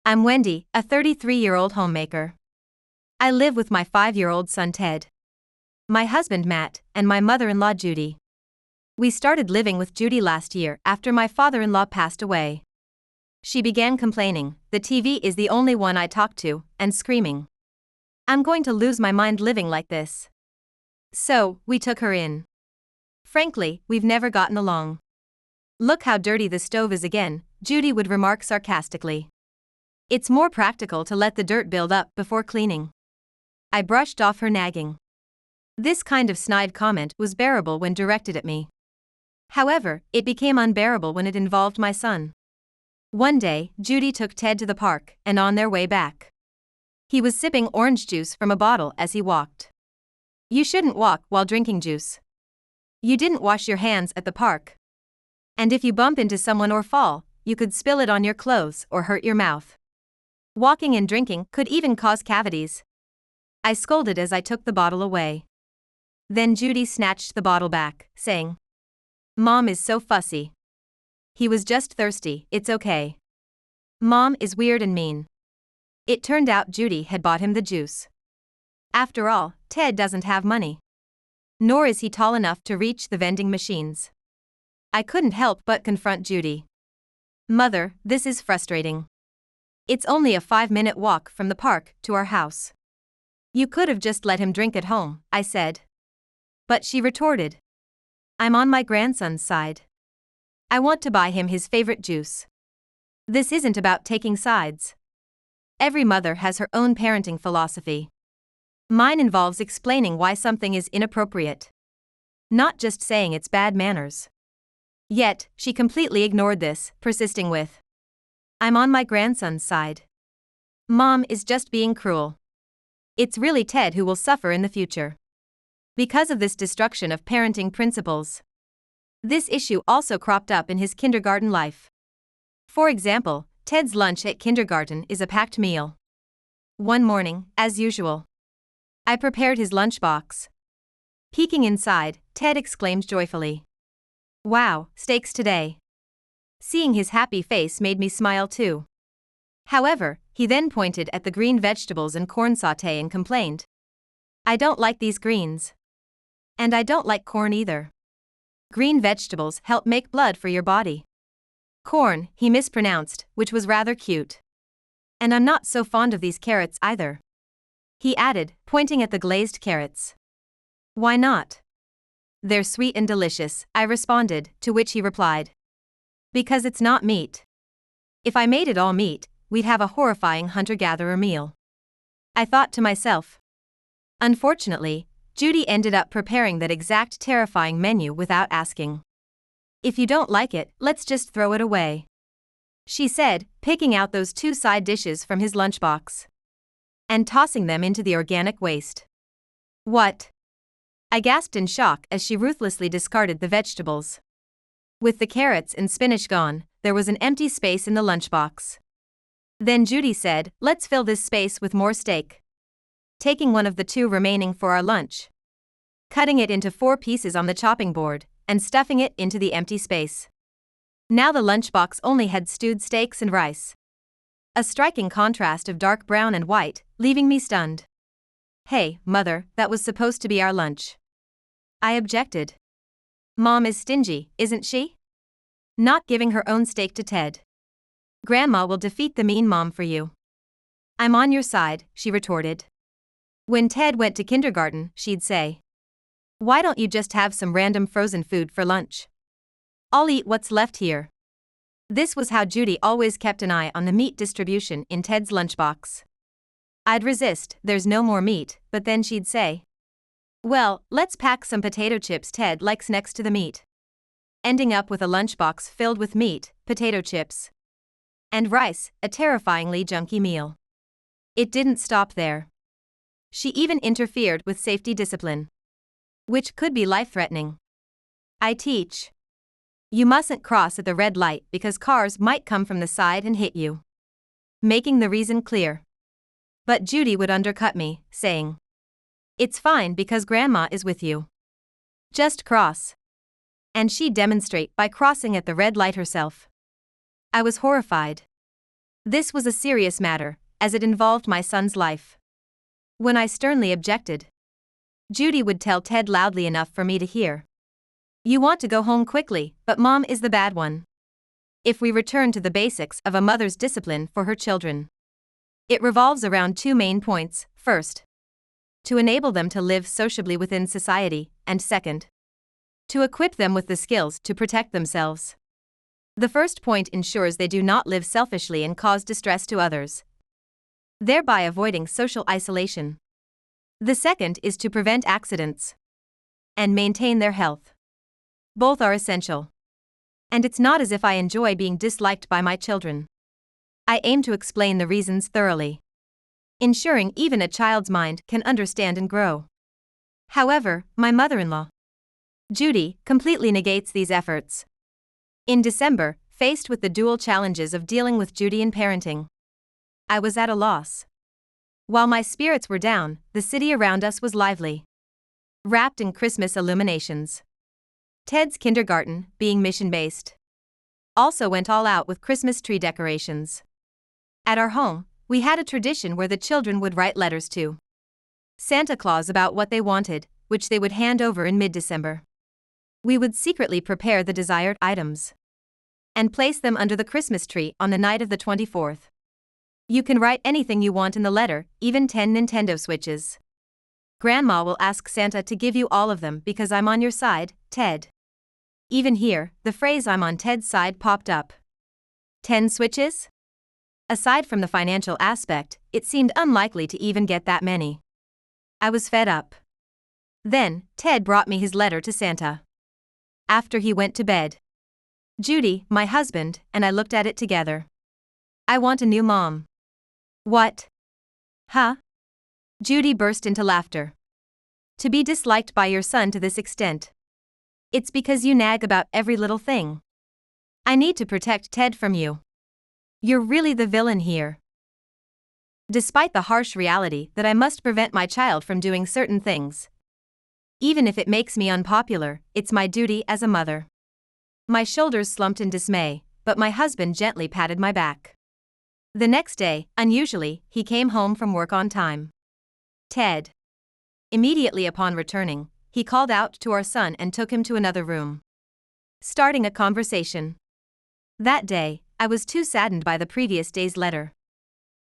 I'm Wendy, a 33-year-old homemaker. I live with my 5-year-old son Ted, my husband Matt, and my mother-in-law Judy. We started living with Judy last year after my father-in-law passed away. She began complaining, "The TV is the only one I talk to," and screaming, "I'm going to lose my mind living like this." So, we took her in. Frankly, we've never gotten along. "Look how dirty the stove is again," Judy would remark sarcastically. "It's more practical to let the dirt build up before cleaning." I brushed off her nagging. This kind of snide comment was bearable when directed at me. However, it became unbearable when it involved my son. One day, Judy took Ted to the park, and on their way back, he was sipping orange juice from a bottle as he walked. "You shouldn't walk while drinking juice. You didn't wash your hands at the park. And if you bump into someone or fall, you could spill it on your clothes or hurt your mouth. Walking and drinking could even cause cavities." I scolded as I took the bottle away. Then Judy snatched the bottle back, saying, "Mom is so fussy. He was just thirsty, it's okay. Mom is weird and mean." It turned out Judy had bought him the juice. After all, Ted doesn't have money. Nor is he tall enough to reach the vending machines. I couldn't help but confront Judy. "Mother, this is frustrating. It's only a 5-minute walk from the park to our house. You could have just let him drink at home," I said. But she retorted, "I'm on my grandson's side. I want to buy him his favorite juice. This isn't about taking sides. Every mother has her own parenting philosophy. Mine involves explaining why something is inappropriate, not just saying it's bad manners." Yet, she completely ignored this, persisting with, "I'm on my grandson's side. Mom is just being cruel. It's really Ted who will suffer in the future because of this destruction of parenting principles." This issue also cropped up in his kindergarten life. For example, Ted's lunch at kindergarten is a packed meal. One morning, as usual, I prepared his lunchbox. Peeking inside, Ted exclaimed joyfully, "Wow, steaks today." Seeing his happy face made me smile too. However, he then pointed at the green vegetables and corn sauté and complained, "I don't like these greens. And I don't like corn either. Green vegetables help make blood for your body. Corn," he mispronounced, which was rather cute. "And I'm not so fond of these carrots either," he added, pointing at the glazed carrots. "Why not?" "They're sweet and delicious," I responded, to which he replied, "Because it's not meat. If I made it all meat, we'd have a horrifying hunter-gatherer meal." I thought to myself. Unfortunately, Judy ended up preparing that exact terrifying menu without asking. "If you don't like it, let's just throw it away," she said, picking out those 2 side dishes from his lunchbox and tossing them into the organic waste. "What?" I gasped in shock as she ruthlessly discarded the vegetables. With the carrots and spinach gone, there was an empty space in the lunchbox. Then Judy said, "Let's fill this space with more steak," taking one of the 2 remaining for our lunch, cutting it into 4 pieces on the chopping board, and stuffing it into the empty space. Now the lunchbox only had stewed steaks and rice. A striking contrast of dark brown and white, leaving me stunned. "Hey, Mother, that was supposed to be our lunch," I objected. "Mom is stingy, isn't she? Not giving her own steak to Ted. Grandma will defeat the mean mom for you." "I'm on your side," she retorted. When Ted went to kindergarten, she'd say, "Why don't you just have some random frozen food for lunch? I'll eat what's left here." This was how Judy always kept an eye on the meat distribution in Ted's lunchbox. I'd resist, "There's no more meat," but then she'd say, "Well, let's pack some potato chips Ted likes next to the meat." Ending up with a lunchbox filled with meat, potato chips, and rice, a terrifyingly junky meal. It didn't stop there. She even interfered with safety discipline, which could be life-threatening. I teach. You mustn't cross at the red light because cars might come from the side and hit you. Making the reason clear. But Judy would undercut me, saying, "It's fine because Grandma is with you. Just cross." And she'd demonstrate by crossing at the red light herself. I was horrified. This was a serious matter, as it involved my son's life. When I sternly objected, Judy would tell Ted loudly enough for me to hear. "You want to go home quickly, but Mom is the bad one." If we return to the basics of a mother's discipline for her children, it revolves around two main points. First, to enable them to live sociably within society, and second, to equip them with the skills to protect themselves. The first point ensures they do not live selfishly and cause distress to others, thereby avoiding social isolation. The second is to prevent accidents and maintain their health. Both are essential. And it's not as if I enjoy being disliked by my children. I aim to explain the reasons thoroughly, ensuring even a child's mind can understand and grow. However, my mother-in-law, Judy, completely negates these efforts. In December, faced with the dual challenges of dealing with Judy and parenting, I was at a loss. While my spirits were down, the city around us was lively, wrapped in Christmas illuminations. Ted's kindergarten, being mission-based, also went all out with Christmas tree decorations. At our home, we had a tradition where the children would write letters to Santa Claus about what they wanted, which they would hand over in mid-December. We would secretly prepare the desired items and place them under the Christmas tree on the night of the 24th. You can write anything you want in the letter, even 10 Nintendo Switches. Grandma will ask Santa to give you all of them because I'm on your side, Ted. Even here, the phrase "I'm on Ted's side" popped up. 10 Switches? Aside from the financial aspect, it seemed unlikely to even get that many. I was fed up. Then, Ted brought me his letter to Santa. After he went to bed, Judy, my husband, and I looked at it together. "I want a new mom." "What? Huh?" Judy burst into laughter. "To be disliked by your son to this extent. It's because you nag about every little thing. I need to protect Ted from you. You're really the villain here." Despite the harsh reality that I must prevent my child from doing certain things, even if it makes me unpopular, it's my duty as a mother. My shoulders slumped in dismay, but my husband gently patted my back. The next day, unusually, he came home from work on time. Ted. Immediately upon returning, he called out to our son and took him to another room, starting a conversation. That day, I was too saddened by the previous day's letter,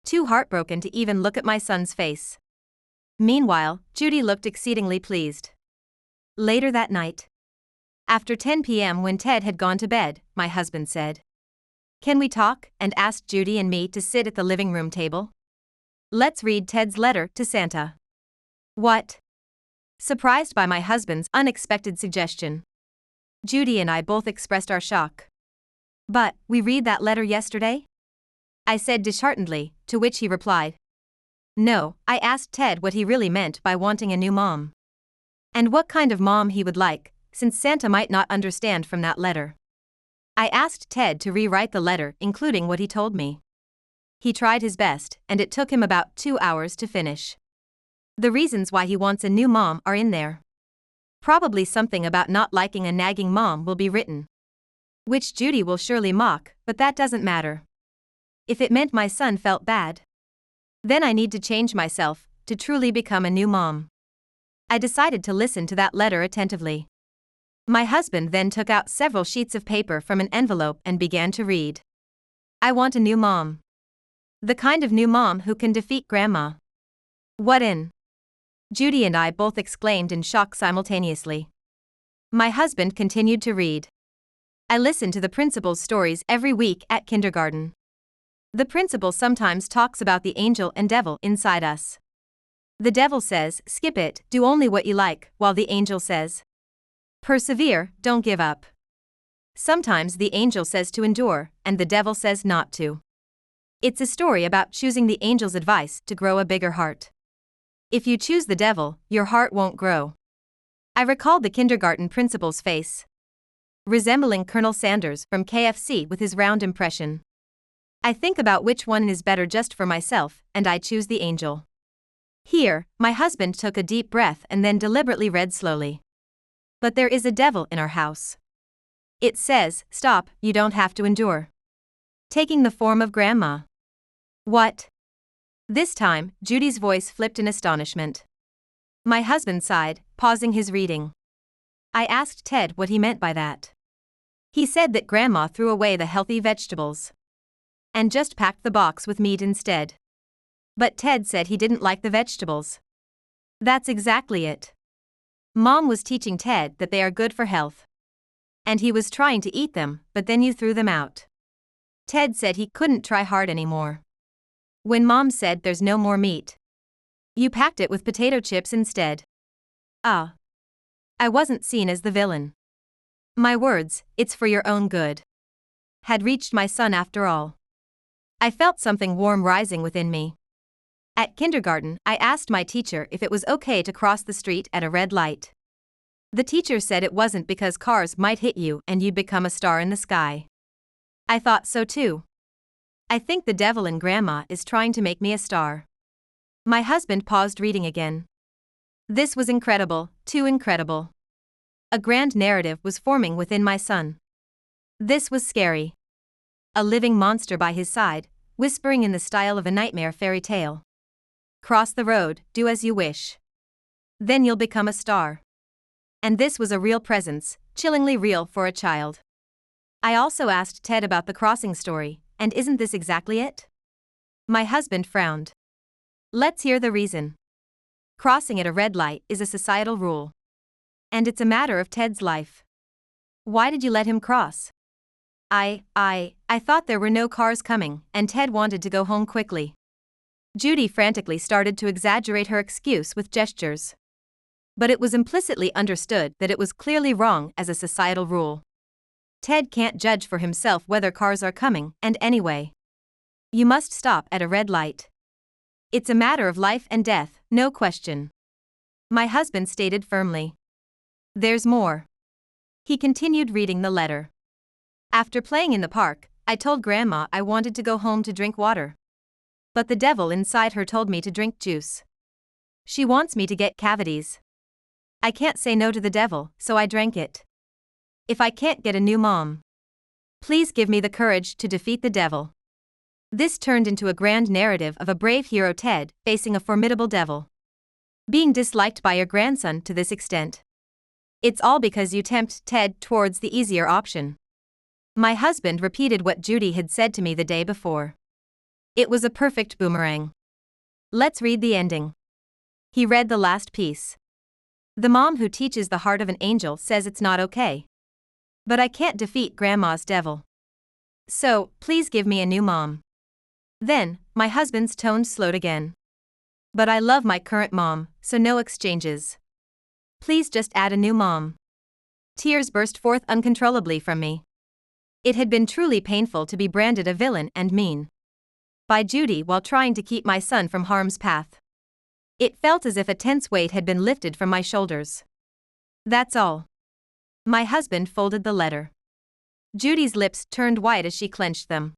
too heartbroken to even look at my son's face. Meanwhile, Judy looked exceedingly pleased. Later that night, after 10 p.m. when Ted had gone to bed, my husband said, "Can we talk?" and asked Judy and me to sit at the living room table. "Let's read Ted's letter to Santa." "What?" Surprised by my husband's unexpected suggestion, Judy and I both expressed our shock. "But, we read that letter yesterday?" I said disheartenedly, to which he replied, "No, I asked Ted what he really meant by wanting a new mom, and what kind of mom he would like, since Santa might not understand from that letter. I asked Ted to rewrite the letter, including what he told me. He tried his best, and it took him about 2 hours to finish. The reasons why he wants a new mom are in there. Probably something about not liking a nagging mom will be written, which Judy will surely mock, but that doesn't matter. If it meant my son felt bad, then I need to change myself to truly become a new mom." I decided to listen to that letter attentively. My husband then took out several sheets of paper from an envelope and began to read. "I want a new mom. The kind of new mom who can defeat Grandma." "What in?" Judy and I both exclaimed in shock simultaneously. My husband continued to read. "I listen to the principal's stories every week at kindergarten. The principal sometimes talks about the angel and devil inside us. The devil says, 'Skip it, do only what you like,' while the angel says, 'Persevere, don't give up.' Sometimes the angel says to endure, and the devil says not to. It's a story about choosing the angel's advice to grow a bigger heart. If you choose the devil, your heart won't grow." I recalled the kindergarten principal's face, resembling Colonel Sanders from KFC with his round impression. I think about which one is better just for myself, and I choose the angel. Here, my husband took a deep breath and then deliberately read slowly. "But there is a devil in our house. It says, 'Stop, you don't have to endure.' Taking the form of Grandma. What? This time, Judy's voice flipped in astonishment. My husband sighed, pausing his reading. I asked Ted what he meant by that. He said that Grandma threw away the healthy vegetables and just packed the box with meat instead. But Ted said he didn't like the vegetables. That's exactly it. Mom was teaching Ted that they are good for health. And he was trying to eat them, but then you threw them out. Ted said he couldn't try hard anymore. When Mom said there's no more meat, you packed it with potato chips instead. Ah. I wasn't seen as the villain. My words, "It's for your own good," had reached my son after all. I felt something warm rising within me. At kindergarten, I asked my teacher if it was okay to cross the street at a red light. The teacher said it wasn't because cars might hit you and you'd become a star in the sky. I thought so too. I think the devil in Grandma is trying to make me a star. My husband paused reading again. This was incredible, too incredible. A grand narrative was forming within my son. This was scary. A living monster by his side, whispering in the style of a nightmare fairy tale. Cross the road, do as you wish. Then you'll become a star. And this was a real presence, chillingly real for a child. I also asked Ted about the crossing story, and isn't this exactly it? My husband frowned. Let's hear the reason. Crossing at a red light is a societal rule. And it's a matter of Ted's life. Why did you let him cross? I thought there were no cars coming, and Ted wanted to go home quickly. Judy frantically started to exaggerate her excuse with gestures. But it was implicitly understood that it was clearly wrong as a societal rule. Ted can't judge for himself whether cars are coming, and anyway, you must stop at a red light. It's a matter of life and death, no question. My husband stated firmly. There's more. He continued reading the letter. After playing in the park, I told Grandma I wanted to go home to drink water. But the devil inside her told me to drink juice. She wants me to get cavities. I can't say no to the devil, so I drank it. If I can't get a new mom, please give me the courage to defeat the devil. This turned into a grand narrative of a brave hero Ted facing a formidable devil. Being disliked by your grandson to this extent. It's all because you tempt Ted towards the easier option. My husband repeated what Judy had said to me the day before. It was a perfect boomerang. Let's read the ending. He read the last piece. The mom who teaches the heart of an angel says it's not okay. But I can't defeat Grandma's devil. So, please give me a new mom. Then, my husband's tone slowed again. But I love my current mom, so no exchanges. Please just add a new mom. Tears burst forth uncontrollably from me. It had been truly painful to be branded a villain and mean by Judy while trying to keep my son from harm's path. It felt as if a tense weight had been lifted from my shoulders. That's all. My husband folded the letter. Judy's lips turned white as she clenched them.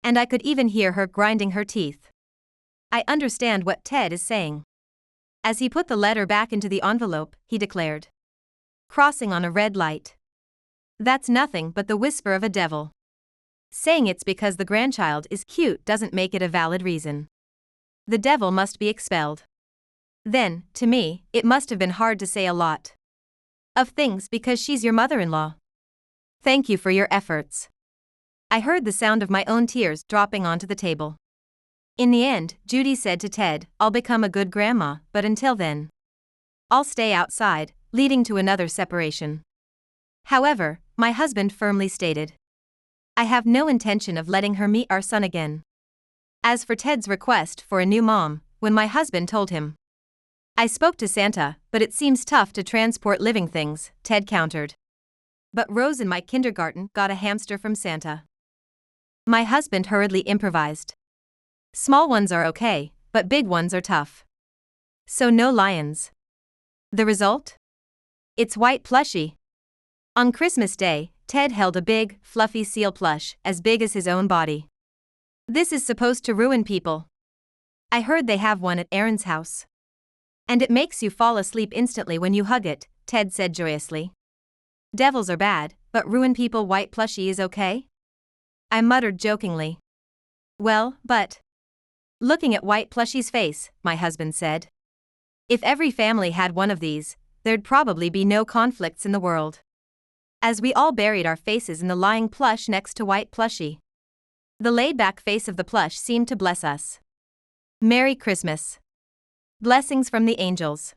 And I could even hear her grinding her teeth. I understand what Ted is saying. As he put the letter back into the envelope, he declared. Crossing on a red light. That's nothing but the whisper of a devil. Saying it's because the grandchild is cute doesn't make it a valid reason. The devil must be expelled. Then, to me, it must have been hard to say a lot of things because she's your mother-in-law. Thank you for your efforts. I heard the sound of my own tears dropping onto the table. In the end, Judy said to Ted, I'll become a good grandma, but until then, I'll stay outside, leading to another separation. However, my husband firmly stated, I have no intention of letting her meet our son again. As for Ted's request for a new mom, when my husband told him, I spoke to Santa, but it seems tough to transport living things, Ted countered. But Rose in my kindergarten got a hamster from Santa. My husband hurriedly improvised. Small ones are okay, but big ones are tough. So no lions. The result? It's white plushie. On Christmas Day, Ted held a big, fluffy seal plush as big as his own body. This is supposed to ruin people. I heard they have one at Aaron's house. And it makes you fall asleep instantly when you hug it, Ted said joyously. Devils are bad, but ruin people white plushie is okay? I muttered jokingly. Well, but Looking at White Plushie's face, my husband said. If every family had one of these, there'd probably be no conflicts in the world. As we all buried our faces in the lying plush next to White Plushie. The laid-back face of the plush seemed to bless us. Merry Christmas. Blessings from the angels.